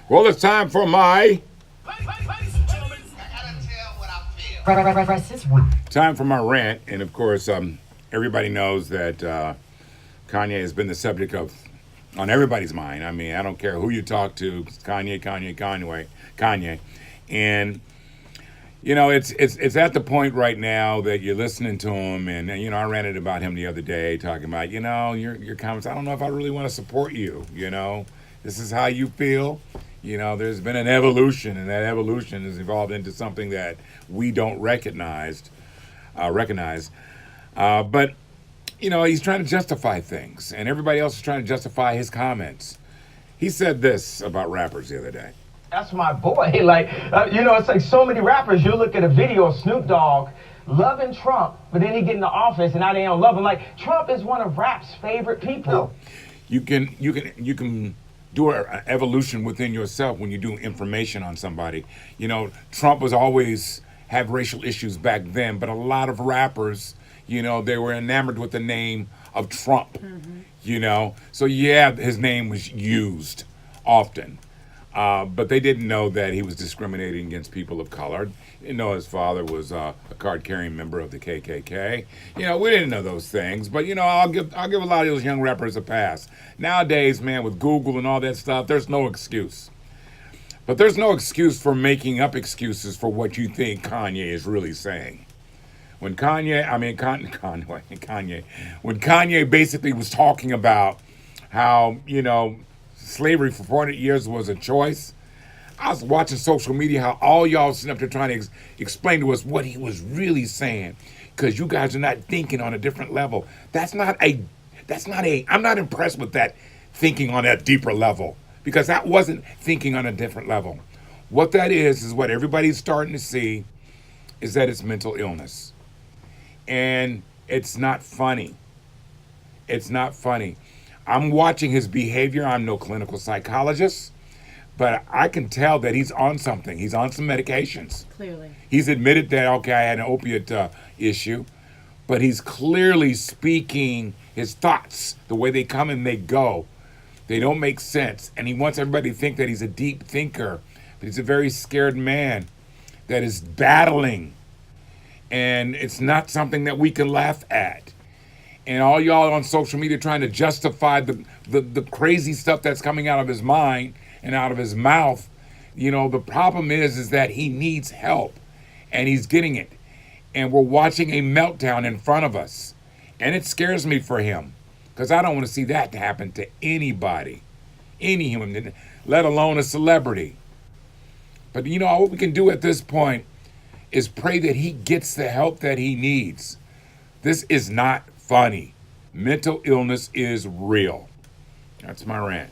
Well, it's time for my Russ is one. time for my rant, and of course, everybody knows that Kanye has been the subject of on everybody's mind. I mean, I don't care who you talk to, Kanye, and it's at the point right now that you're listening to him, and I ranted about him the other day, talking about your comments. I don't know if I really want to support you. This is how you feel. There's been an evolution, and that evolution has evolved into something that we don't recognize. But he's trying to justify things, and everybody else is trying to justify his comments. He said this about rappers the other day. That's my boy. It's like so many rappers. You look at a video of Snoop Dogg loving Trump, but then he get in the office and now they don't love him. Like, Trump is one of rap's favorite people. You can do an evolution within yourself when you do information on somebody. Trump was always have racial issues back then, but a lot of rappers, they were enamored with the name of Trump. So yeah, his name was used often. But they didn't know that he was discriminating against people of color. They didn't know his father was a card-carrying member of the KKK. We didn't know those things. But I'll give a lot of those young rappers a pass. Nowadays, man, with Google and all that stuff, there's no excuse. But there's no excuse for making up excuses for what you think Kanye is really saying. When Kanye basically was talking about how slavery for 400 years was a choice. I was watching social media how all y'all sitting up there trying to explain to us what he was really saying, because you guys are not thinking on a different level. I'm not impressed with that thinking on that deeper level, because that wasn't thinking on a different level. What that is what everybody's starting to see is that it's mental illness. And it's not funny. It's not funny. I'm watching his behavior. I'm no clinical psychologist, but I can tell that he's on something. He's on some medications. Clearly. He's admitted that, okay, I had an opiate issue, but he's clearly speaking his thoughts, the way they come and they go. They don't make sense. And he wants everybody to think that he's a deep thinker, but he's a very scared man that is battling. And it's not something that we can laugh at. And all y'all on social media trying to justify the crazy stuff that's coming out of his mind and out of his mouth. The problem is that he needs help, and he's getting it. And we're watching a meltdown in front of us. And it scares me for him, because I don't want to see that to happen to anybody, any human, let alone a celebrity. But what we can do at this point is pray that he gets the help that he needs. This is not funny. Mental illness is real. That's my rant.